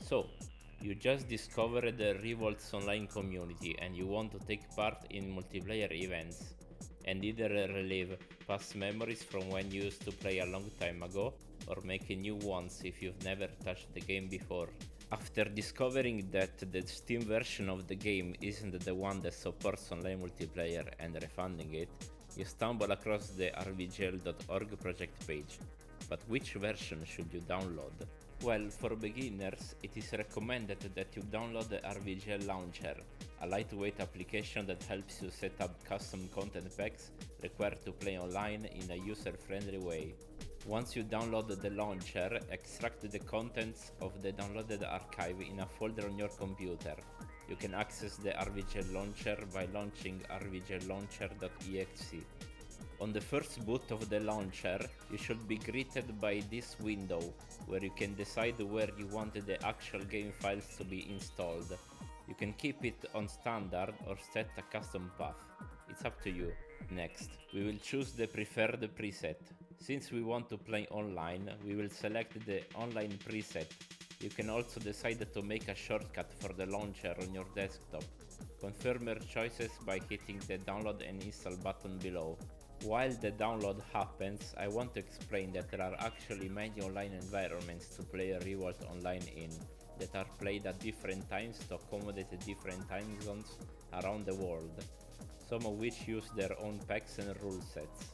So, you just discovered the Revolt's online community and you want to take part in multiplayer events and either relive past memories from when you used to play a long time ago or make new ones if you've never touched the game before. After discovering that the Steam version of the game isn't the one that supports online multiplayer and refunding it, you stumble across the RVGL.org project page. But which version should you download? Well, for beginners, it is recommended that you download the RVGL Launcher, a lightweight application that helps you set up custom content packs required to play online in a user-friendly way. Once you download the launcher, extract the contents of the downloaded archive in a folder on your computer. You can access the RVGL launcher by launching rvglauncher.exe. On the first boot of the launcher, you should be greeted by this window, where you can decide where you want the actual game files to be installed. You can keep it on standard or set a custom path. It's up to you. Next, we will choose the preferred preset. Since we want to play online, we will select the online preset. You can also decide to make a shortcut for the launcher on your desktop. Confirm your choices by hitting the download and install button below. While the download happens, I want to explain that there are actually many online environments to play Revolt Online in, that are played at different times to accommodate different time zones around the world, some of which use their own packs and rule sets.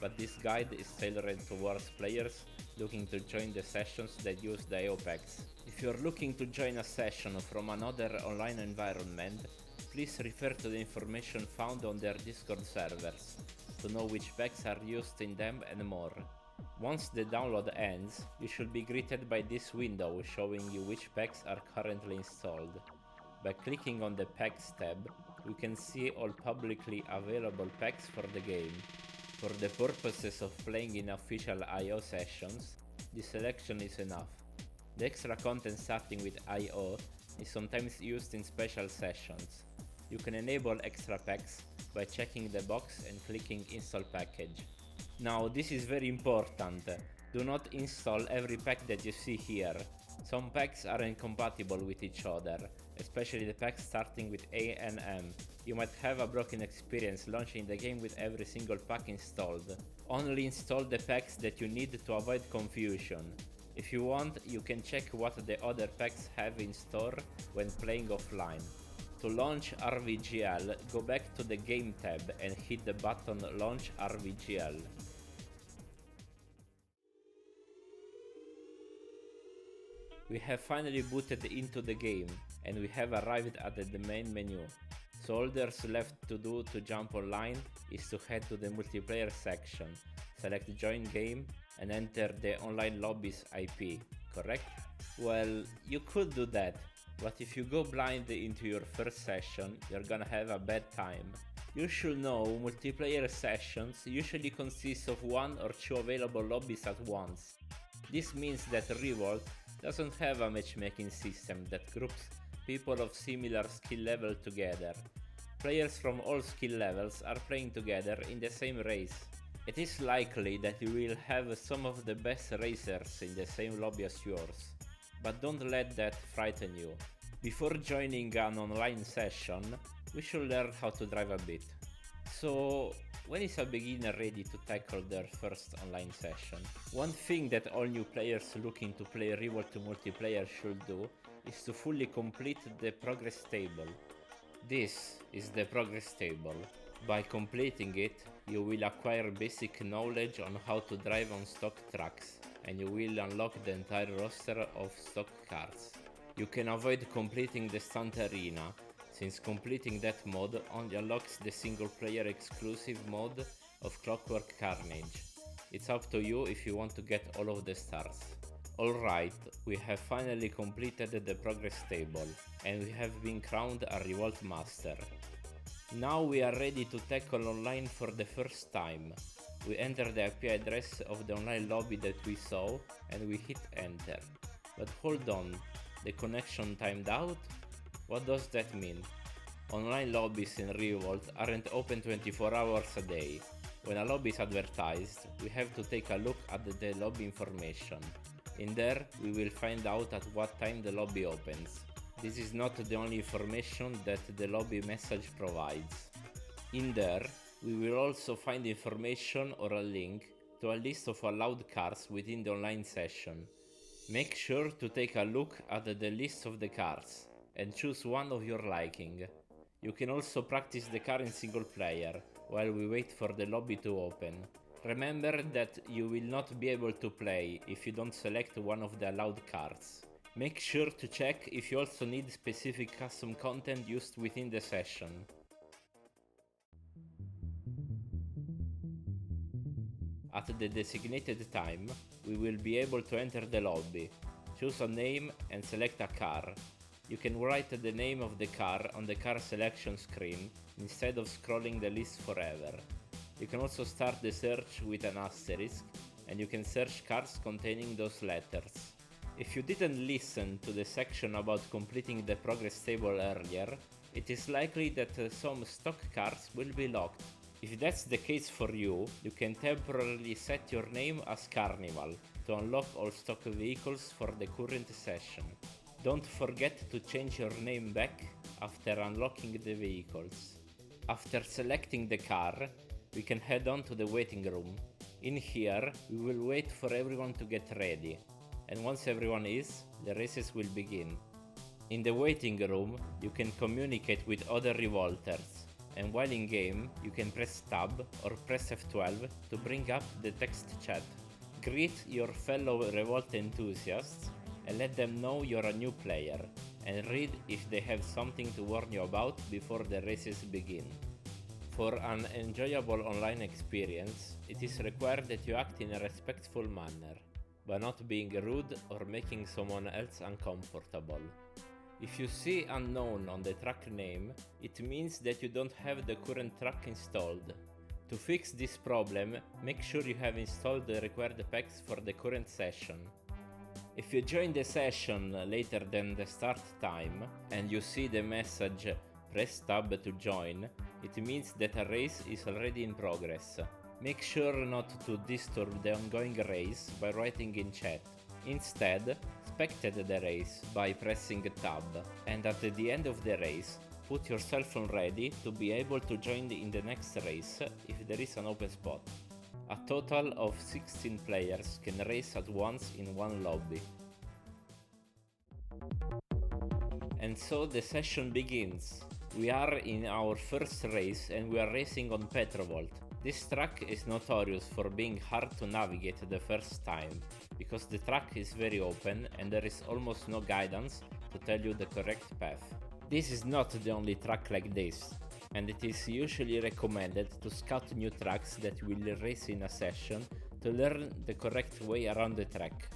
But this guide is tailored towards players looking to join the sessions that use the AO packs. If you're looking to join a session from another online environment, please refer to the information found on their Discord servers to know which packs are used in them and more. Once the download ends, you should be greeted by this window showing you which packs are currently installed. By clicking on the Packs tab, you can see all publicly available packs for the game. For the purposes of playing in official IO sessions, this selection is enough. The extra content starting with IO is sometimes used in special sessions. You can enable extra packs by checking the box and clicking Install Package. Now, this is very important. Do not install every pack that you see here. Some packs are incompatible with each other, especially the packs starting with A and M. You might have a broken experience launching the game with every single pack installed. Only install the packs that you need to avoid confusion. If you want, you can check what the other packs have in store when playing offline. To launch RVGL, go back to the Game tab and hit the button Launch RVGL. We have finally booted into the game, and we have arrived at the main menu. So all there's left to do to jump online is to head to the multiplayer section, select Join Game, and enter the online lobby's IP, correct? Well, you could do that, but if you go blind into your first session, you're gonna have a bad time. You should know multiplayer sessions usually consist of one or two available lobbies at once. This means that Revolt doesn't have a matchmaking system that groups people of similar skill level together. Players from all skill levels are playing together in the same race. It is likely that you will have some of the best racers in the same lobby as yours, but don't let that frighten you. Before joining an online session, we should learn how to drive a bit. So, when is a beginner ready to tackle their first online session? One thing that all new players looking to play Revolt multiplayer should do is to fully complete the progress table. This is the progress table. By completing it, you will acquire basic knowledge on how to drive on stock trucks, and you will unlock the entire roster of stock cars. You can avoid completing the stunt arena, since completing that mode only unlocks the single player exclusive mode of Clockwork Carnage. It's up to you if you want to get all of the stars. Alright, we have finally completed the progress table, and we have been crowned a Revolt Master. Now we are ready to tackle online for the first time. We enter the IP address of the online lobby that we saw, and we hit enter. But hold on, the connection timed out? What does that mean? Online lobbies in Revolt aren't open 24 hours a day. When a lobby is advertised, we have to take a look at the lobby information. In there, we will find out at what time the lobby opens. This is not the only information that the lobby message provides. In there, we will also find information or a link to a list of allowed cars within the online session. Make sure to take a look at the list of the cars and choose one of your liking. You can also practice the car in single player while we wait for the lobby to open. Remember that you will not be able to play if you don't select one of the allowed cars. Make sure to check if you also need specific custom content used within the session. At the designated time, we will be able to enter the lobby, choose a name and select a car. You can write the name of the car on the car selection screen instead of scrolling the list forever. You can also start the search with an asterisk, and you can search cars containing those letters. If you didn't listen to the section about completing the progress table earlier, it is likely that some stock cars will be locked. If that's the case for you, you can temporarily set your name as Carnival to unlock all stock vehicles for the current session. Don't forget to change your name back after unlocking the vehicles. After selecting the car, we can head on to the waiting room. In here, we will wait for everyone to get ready, and once everyone is, the races will begin. In the waiting room, you can communicate with other revolters, and while in game, you can press tab or press F12 to bring up the text chat. Greet your fellow revolt enthusiasts and let them know you're a new player, and read if they have something to warn you about before the races begin. For an enjoyable online experience, it is required that you act in a respectful manner, by not being rude or making someone else uncomfortable. If you see unknown on the track name, it means that you don't have the current track installed. To fix this problem, make sure you have installed the required packs for the current session. If you join the session later than the start time and you see the message "Press tab to join", it means that a race is already in progress. Make sure not to disturb the ongoing race by writing in chat. Instead, spectate the race by pressing tab, and at the end of the race, put yourself on ready to be able to join in the next race if there is an open spot. A total of 16 players can race at once in one lobby. And so the session begins. We are in our first race and we are racing on Petrovolt. This track is notorious for being hard to navigate the first time, because the track is very open and there is almost no guidance to tell you the correct path. This is not the only track like this, and it is usually recommended to scout new tracks that will race in a session to learn the correct way around the track.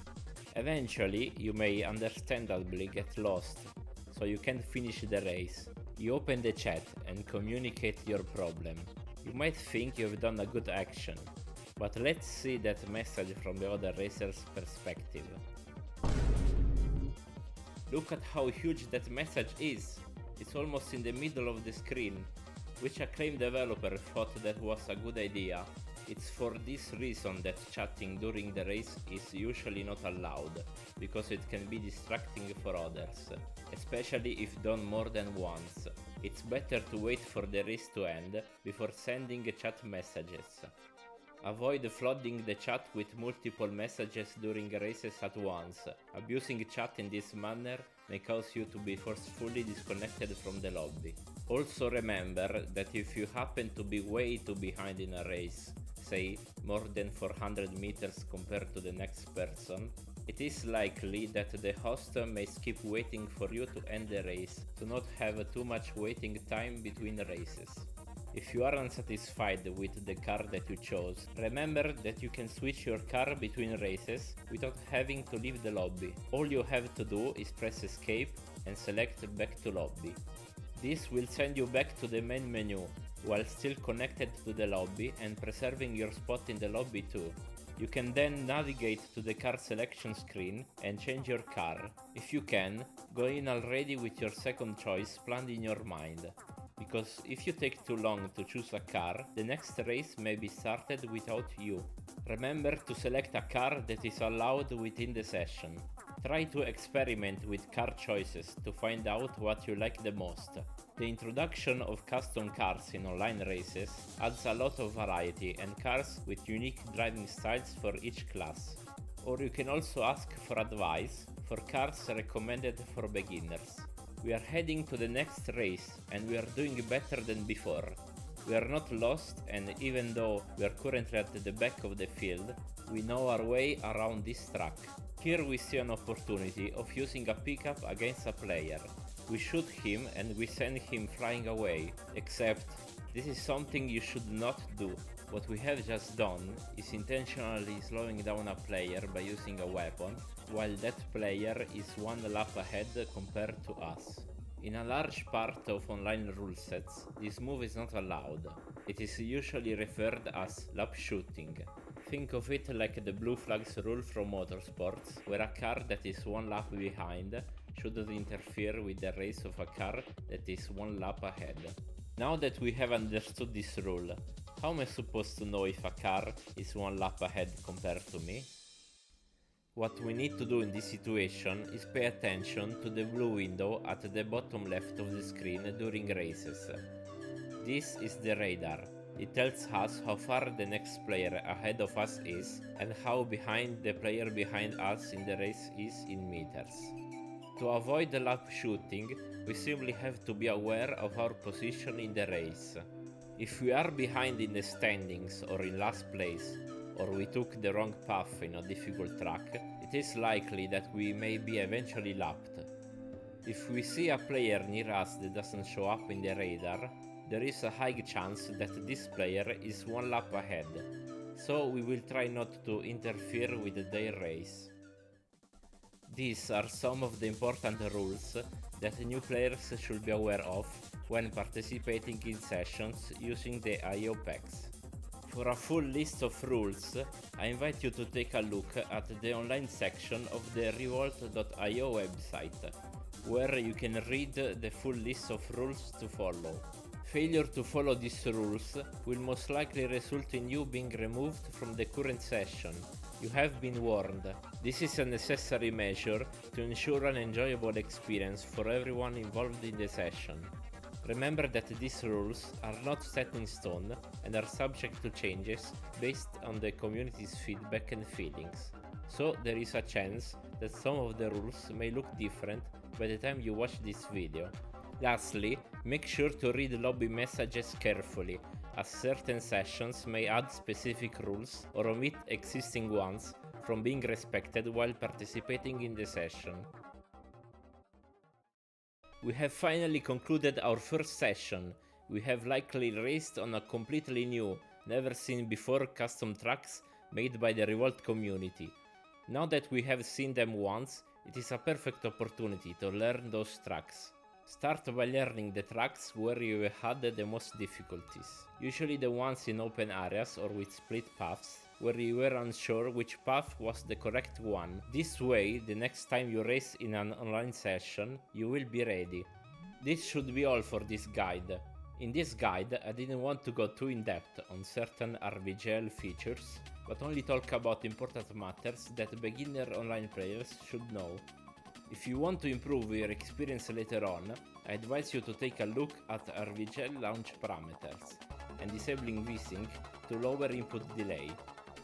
Eventually, you may understandably get lost, so you can't finish the race. You open the chat and communicate your problem. You might think you've done a good action, but let's see that message from the other racer's perspective. Look at how huge that message is! It's almost in the middle of the screen. Which acclaimed developer thought that was a good idea? It's for this reason that chatting during the race is usually not allowed, because it can be distracting for others, especially if done more than once. It's better to wait for the race to end before sending chat messages. Avoid flooding the chat with multiple messages during races at once. Abusing chat in this manner may cause you to be forcefully disconnected from the lobby. Also remember that if you happen to be way too behind in a race, say more than 400 meters compared to the next person, it is likely that the host may skip waiting for you to end the race, to not have too much waiting time between races. If you are unsatisfied with the car that you chose, remember that you can switch your car between races without having to leave the lobby. All you have to do is press escape and select back to lobby. This will send you back to the main menu, while still connected to the lobby and preserving your spot in the lobby too. You can then navigate to the car selection screen and change your car. If you can, go in already with your second choice planned in your mind, because if you take too long to choose a car, the next race may be started without you. Remember to select a car that is allowed within the session. Try to experiment with car choices to find out what you like the most. The introduction of custom cars in online races adds a lot of variety and cars with unique driving styles for each class. Or you can also ask for advice for cars recommended for beginners. We are heading to the next race and we are doing better than before. We are not lost, and even though we are currently at the back of the field, we know our way around this track. Here we see an opportunity of using a pickup against a player. We shoot him and we send him flying away, except this is something you should not do. What we have just done is intentionally slowing down a player by using a weapon, while that player is one lap ahead compared to us. In a large part of online rule sets, this move is not allowed. It is usually referred as lapshooting. Think of it like the blue flags rule from motorsports, where a car that is one lap behind shouldn't interfere with the race of a car that is one lap ahead. Now that we have understood this rule, how am I supposed to know if a car is one lap ahead compared to me? What we need to do in this situation is pay attention to the blue window at the bottom left of the screen during races. This is the radar. It tells us how far the next player ahead of us is and how behind the player behind us in the race is in meters. To avoid the lap shooting, we simply have to be aware of our position in the race. If we are behind in the standings or in last place, or we took the wrong path in a difficult track, it is likely that we may be eventually lapped. If we see a player near us that doesn't show up in the radar, there is a high chance that this player is one lap ahead, so we will try not to interfere with their race. These are some of the important rules that new players should be aware of when participating in sessions using the IO packs. For a full list of rules, I invite you to take a look at the online section of the revolt.io website, where you can read the full list of rules to follow. Failure to follow these rules will most likely result in you being removed from the current session. You have been warned. This is a necessary measure to ensure an enjoyable experience for everyone involved in the session. Remember that these rules are not set in stone and are subject to changes based on the community's feedback and feelings. So there is a chance that some of the rules may look different by the time you watch this video. Lastly, make sure to read lobby messages carefully, as certain sessions may add specific rules or omit existing ones from being respected while participating in the session. We have finally concluded our first session. We have likely raced on a completely new, never seen before custom tracks made by the Revolt community. Now that we have seen them once, it is a perfect opportunity to learn those tracks. Start by learning the tracks where you had the most difficulties, usually the ones in open areas or with split paths, where you were unsure which path was the correct one. This way, the next time you race in an online session, you will be ready. This should be all for this guide. In this guide, I didn't want to go too in depth on certain RVGL features, but only talk about important matters that beginner online players should know. If you want to improve your experience later on, I advise you to take a look at RVGL launch parameters and disabling VSync to lower input delay.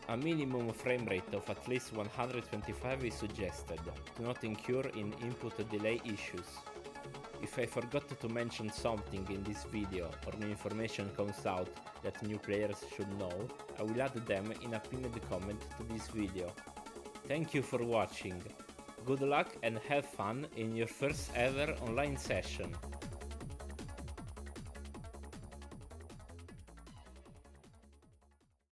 A minimum frame rate of at least 125 is suggested to not incur in input delay issues. If I forgot to mention something in this video or new information comes out that new players should know, I will add them in a pinned comment to this video. Thank you for watching. Good luck and have fun in your first ever online session.